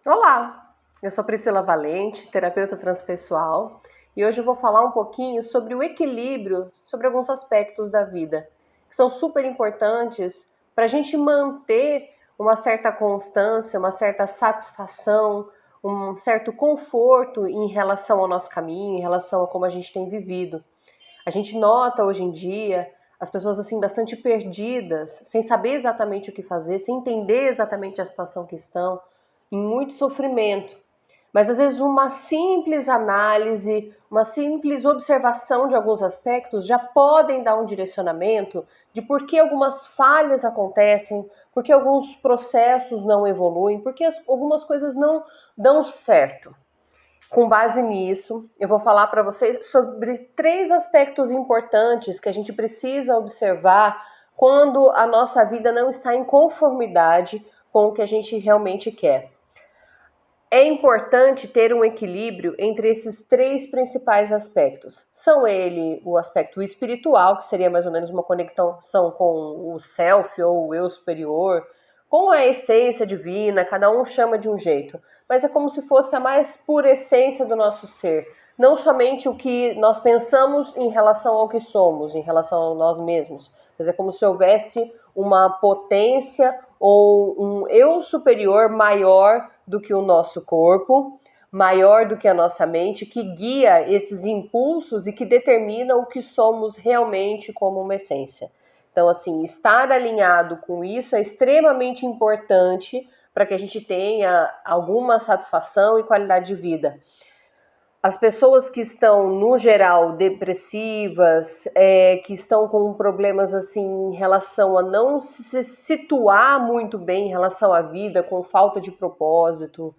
Olá, eu sou Priscila Valente, terapeuta transpessoal, e hoje eu vou falar um pouquinho sobre o equilíbrio, sobre alguns aspectos da vida, que são super importantes para a gente manter uma certa constância, uma certa satisfação, um certo conforto em relação ao nosso caminho, em relação a como a gente tem vivido. A gente nota hoje em dia as pessoas assim bastante perdidas, sem saber exatamente o que fazer, sem entender exatamente a situação que estão, em muito sofrimento. Mas às vezes uma simples análise, uma simples observação de alguns aspectos já podem dar um direcionamento de por que algumas falhas acontecem, por que alguns processos não evoluem, por que algumas coisas não dão certo. Com base nisso, eu vou falar para vocês sobre 3 aspectos importantes que a gente precisa observar quando a nossa vida não está em conformidade com o que a gente realmente quer. É importante ter um equilíbrio entre esses 3 principais aspectos. São ele o aspecto espiritual, que seria mais ou menos uma conexão com o self ou o eu superior, com a essência divina, cada um chama de um jeito, mas é como se fosse a mais pura essência do nosso ser. Não somente o que nós pensamos em relação ao que somos, em relação a nós mesmos, mas é como se houvesse uma potência ou um eu superior maior do que o nosso corpo, maior do que a nossa mente, que guia esses impulsos e que determina o que somos realmente como uma essência. Então, assim, estar alinhado com isso é extremamente importante para que a gente tenha alguma satisfação e qualidade de vida. As pessoas que estão, no geral, depressivas, que estão com problemas assim em relação a não se situar muito bem em relação à vida, com falta de propósito,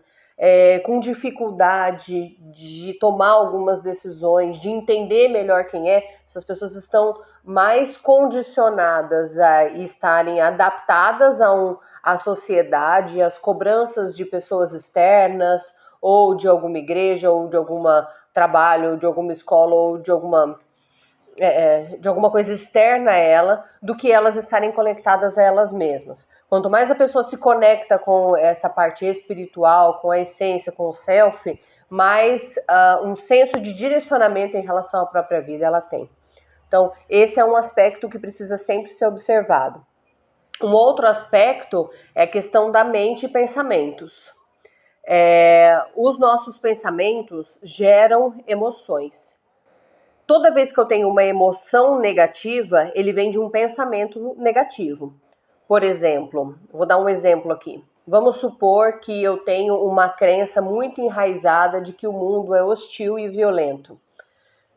com dificuldade de tomar algumas decisões, de entender melhor quem é, essas pessoas estão mais condicionadas a estarem adaptadas à sociedade, às cobranças de pessoas externas, ou de alguma igreja, ou de algum trabalho, ou de alguma escola, ou de alguma coisa externa a ela, do que elas estarem conectadas a elas mesmas. Quanto mais a pessoa se conecta com essa parte espiritual, com a essência, com o self, mais um senso de direcionamento em relação à própria vida ela tem. Então, esse é um aspecto que precisa sempre ser observado. Um outro aspecto é a questão da mente e pensamentos. Os nossos pensamentos geram emoções. Toda vez que eu tenho uma emoção negativa, ele vem de um pensamento negativo. Por exemplo, vou dar um exemplo aqui. Vamos supor que eu tenho uma crença muito enraizada de que o mundo é hostil e violento.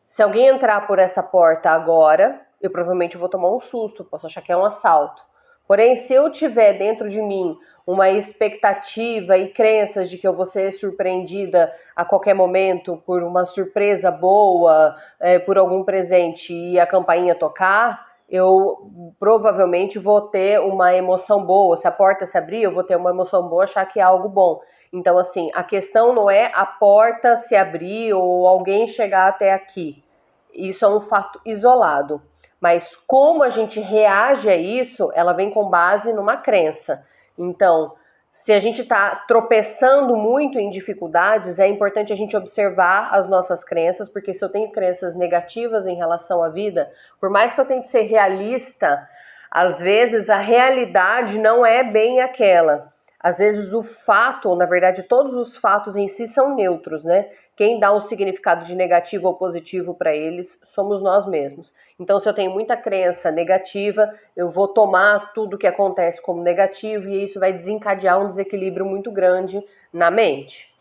Se alguém entrar por essa porta agora, eu provavelmente vou tomar um susto, posso achar que é um assalto. Porém, se eu tiver dentro de mim uma expectativa e crenças de que eu vou ser surpreendida a qualquer momento por uma surpresa boa, por algum presente e a campainha tocar, eu provavelmente vou ter uma emoção boa. Se a porta se abrir, eu vou ter uma emoção boa, achar que é algo bom. Então, assim, a questão não é a porta se abrir ou alguém chegar até aqui. Isso é um fato isolado. Mas como a gente reage a isso, ela vem com base numa crença. Então, se a gente está tropeçando muito em dificuldades, é importante a gente observar as nossas crenças, porque se eu tenho crenças negativas em relação à vida, por mais que eu tente ser realista, às vezes a realidade não é bem aquela. Às vezes o fato, ou na verdade todos os fatos em si são neutros, né? Quem dá um significado de negativo ou positivo para eles somos nós mesmos. Então, se eu tenho muita crença negativa, eu vou tomar tudo que acontece como negativo e isso vai desencadear um desequilíbrio muito grande na mente.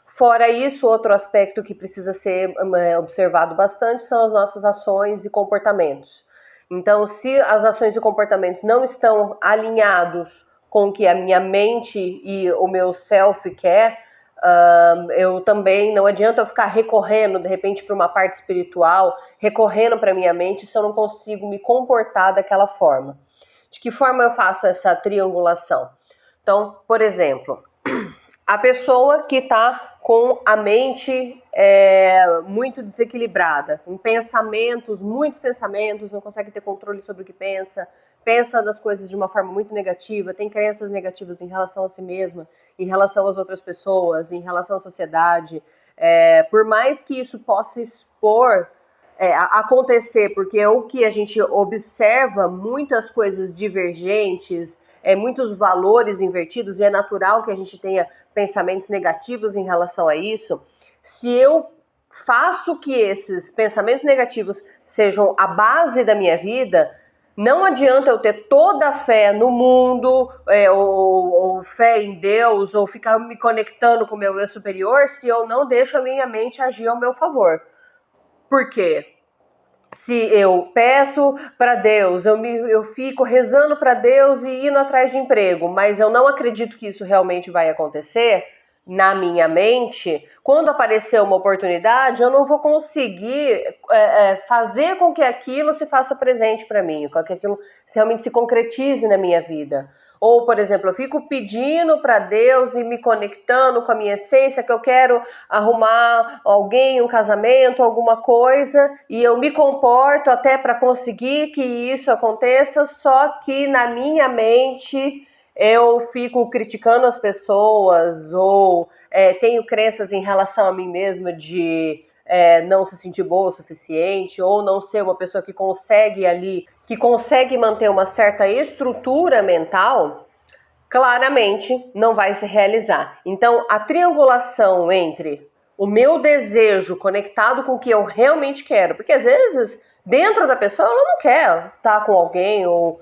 Fora isso, outro aspecto que precisa ser observado bastante são as nossas ações e comportamentos. Então, se as ações e comportamentos não estão alinhados com o que a minha mente e o meu self quer, eu também, não adianta eu ficar recorrendo de repente para uma parte espiritual, recorrendo para minha mente se eu não consigo me comportar daquela forma. De que forma eu faço essa triangulação? Então, por exemplo, a pessoa que está com a mente muito desequilibrada, com pensamentos, muitos pensamentos, não consegue ter controle sobre o que pensa, pensa nas coisas de uma forma muito negativa, tem crenças negativas em relação a si mesma, em relação às outras pessoas, em relação à sociedade, por mais que isso possa expor, acontecer, porque é o que a gente observa, muitas coisas divergentes, muitos valores invertidos, e é natural que a gente tenha pensamentos negativos em relação a isso. Se eu faço que esses pensamentos negativos sejam a base da minha vida, não adianta eu ter toda a fé no mundo, ou fé em Deus, ou ficar me conectando com o meu eu superior, se eu não deixo a minha mente agir ao meu favor. Por quê? Se eu peço para Deus, eu fico rezando para Deus e indo atrás de emprego, mas eu não acredito que isso realmente vai acontecer, na minha mente, quando aparecer uma oportunidade, eu não vou conseguir fazer com que aquilo se faça presente para mim, com que aquilo realmente se concretize na minha vida. Ou, por exemplo, eu fico pedindo para Deus e me conectando com a minha essência, que eu quero arrumar alguém, um casamento, alguma coisa, e eu me comporto até para conseguir que isso aconteça, só que na minha mente eu fico criticando as pessoas, ou tenho crenças em relação a mim mesma de não se sentir boa o suficiente, ou não ser uma pessoa que consegue manter uma certa estrutura mental, claramente não vai se realizar. Então, a triangulação entre o meu desejo conectado com o que eu realmente quero, porque às vezes, dentro da pessoa, ela não quer estar com alguém, ou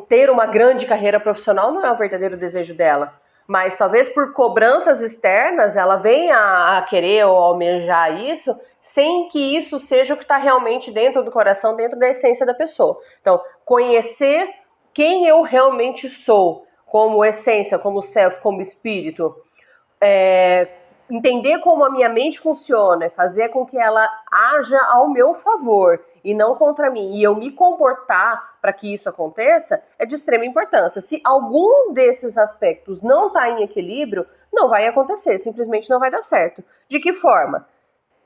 ter uma grande carreira profissional não é o verdadeiro desejo dela. Mas talvez por cobranças externas ela venha a querer ou almejar isso, sem que isso seja o que está realmente dentro do coração, dentro da essência da pessoa. Então, conhecer quem eu realmente sou, como essência, como self, como espírito, entender como a minha mente funciona, fazer com que ela haja ao meu favor e não contra mim, e eu me comportar para que isso aconteça, é de extrema importância. Se algum desses aspectos não está em equilíbrio, não vai acontecer, simplesmente não vai dar certo. De que forma?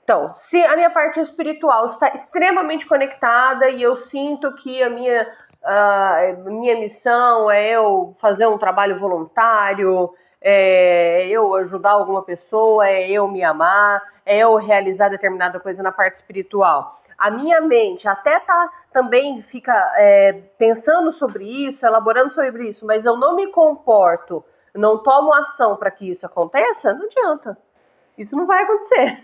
Então, se a minha parte espiritual está extremamente conectada e eu sinto que a minha missão é eu fazer um trabalho voluntário, eu ajudar alguma pessoa, eu me amar, eu realizar determinada coisa na parte espiritual. A minha mente até também fica pensando sobre isso, elaborando sobre isso, mas eu não me comporto, não tomo ação para que isso aconteça, não adianta. Isso não vai acontecer.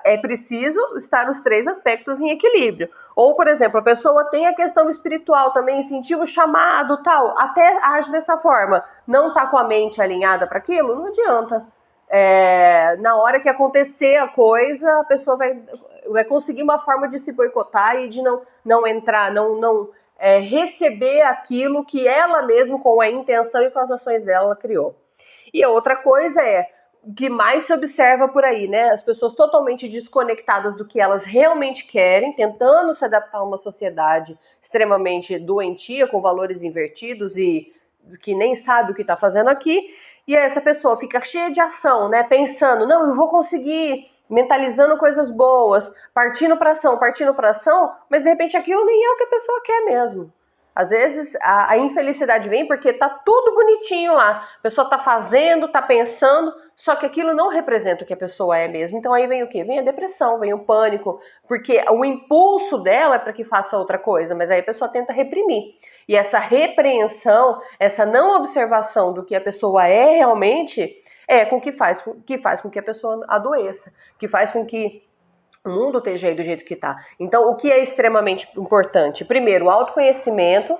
É preciso estar os três aspectos em equilíbrio. Ou, por exemplo, a pessoa tem a questão espiritual também, sentiu o chamado, tal, até age dessa forma. Não está com a mente alinhada para aquilo, não adianta. Na hora que acontecer a coisa, a pessoa vai conseguir uma forma de se boicotar e de não entrar, não receber aquilo que ela mesma, com a intenção e com as ações dela, criou. E a outra coisa que mais se observa por aí, né? As pessoas totalmente desconectadas do que elas realmente querem, tentando se adaptar a uma sociedade extremamente doentia, com valores invertidos e que nem sabe o que está fazendo aqui. E essa pessoa fica cheia de ação, né? Pensando, não, eu vou conseguir, mentalizando coisas boas, partindo para ação, mas de repente aquilo nem é o que a pessoa quer mesmo. Às vezes a infelicidade vem porque tá tudo bonitinho lá. A pessoa tá fazendo, tá pensando, só que aquilo não representa o que a pessoa é mesmo. Então aí vem o quê? Vem a depressão, vem o pânico, porque o impulso dela é para que faça outra coisa, mas aí a pessoa tenta reprimir. E essa repreensão, essa não observação do que a pessoa é realmente, que faz com que a pessoa adoeça, que faz com que o mundo esteja aí do jeito que está. Então, o que é extremamente importante? Primeiro, o autoconhecimento,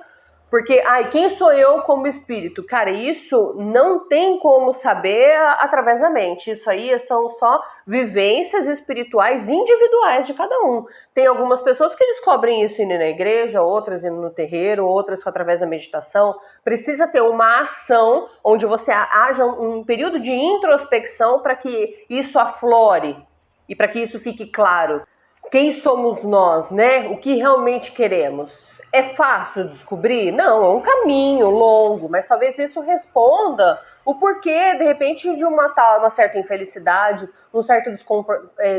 porque, quem sou eu como espírito? Cara, isso não tem como saber através da mente. Isso aí são só vivências espirituais individuais de cada um. Tem algumas pessoas que descobrem isso indo na igreja, outras indo no terreiro, outras através da meditação. Precisa ter uma ação onde você haja um período de introspecção para que isso aflore. E para que isso fique claro, quem somos nós, né? O que realmente queremos? É fácil descobrir? Não, é um caminho longo, mas talvez isso responda o porquê, de repente, de uma certa infelicidade, um certo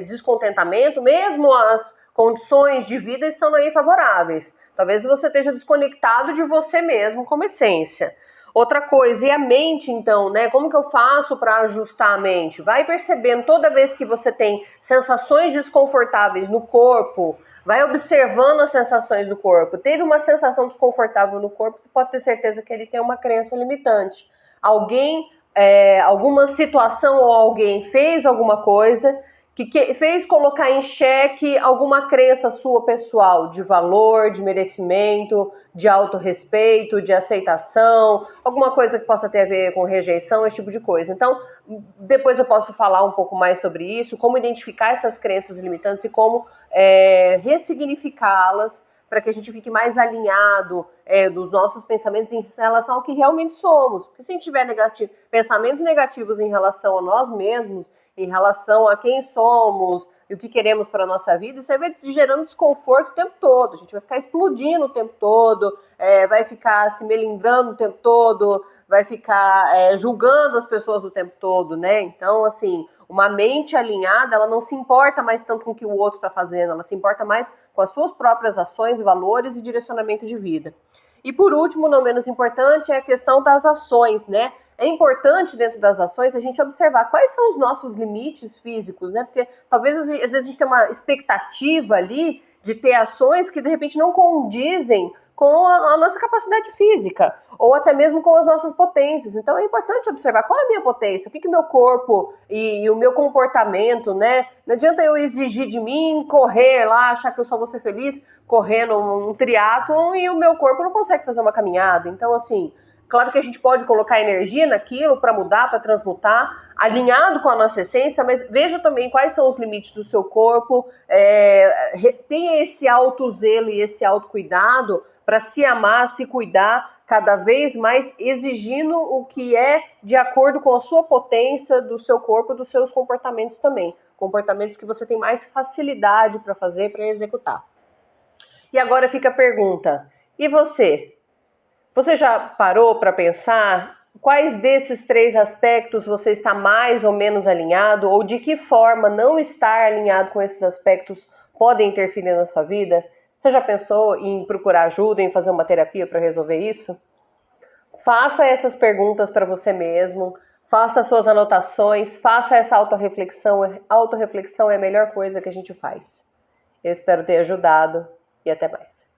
descontentamento, mesmo as condições de vida estão aí favoráveis. Talvez você esteja desconectado de você mesmo como essência. Outra coisa, e a mente então, né? Como que eu faço para ajustar a mente? Vai percebendo toda vez que você tem sensações desconfortáveis no corpo, vai observando as sensações do corpo. Teve uma sensação desconfortável no corpo, você pode ter certeza que ele tem uma crença limitante. Alguma situação ou alguém fez alguma coisa que fez colocar em xeque alguma crença sua pessoal de valor, de merecimento, de autorrespeito, de aceitação, alguma coisa que possa ter a ver com rejeição, esse tipo de coisa. Então, depois eu posso falar um pouco mais sobre isso, como identificar essas crenças limitantes e como ressignificá-las para que a gente fique mais alinhado dos nossos pensamentos em relação ao que realmente somos. Porque se a gente tiver pensamentos negativos em relação a nós mesmos, em relação a quem somos e o que queremos para a nossa vida, isso aí vai gerando desconforto o tempo todo. A gente vai ficar explodindo o tempo todo, vai ficar se melindrando o tempo todo, vai ficar julgando as pessoas o tempo todo, né? Então, assim, uma mente alinhada, ela não se importa mais tanto com o que o outro está fazendo, ela se importa mais com as suas próprias ações, valores e direcionamento de vida. E por último, não menos importante, é a questão das ações, né? É importante dentro das ações a gente observar quais são os nossos limites físicos, né? Porque talvez às vezes a gente tem uma expectativa ali de ter ações que de repente não condizem com a nossa capacidade física, ou até mesmo com as nossas potências. Então é importante observar qual é a minha potência, o que o meu corpo e o meu comportamento, né? Não adianta eu exigir de mim correr lá, achar que eu só vou ser feliz correndo um triatlon e o meu corpo não consegue fazer uma caminhada. Então, assim, claro que a gente pode colocar energia naquilo para mudar, para transmutar, alinhado com a nossa essência, mas veja também quais são os limites do seu corpo, tenha esse autozelo e esse autocuidado para se amar, se cuidar cada vez mais, exigindo o que é de acordo com a sua potência, do seu corpo, dos seus comportamentos também. Comportamentos que você tem mais facilidade para fazer, para executar. E agora fica a pergunta, e você? Você já parou para pensar quais desses 3 aspectos você está mais ou menos alinhado, ou de que forma não estar alinhado com esses aspectos podem interferir na sua vida? Você já pensou em procurar ajuda, em fazer uma terapia para resolver isso? Faça essas perguntas para você mesmo, faça suas anotações, faça essa autorreflexão. A autorreflexão é a melhor coisa que a gente faz. Eu espero ter ajudado e até mais.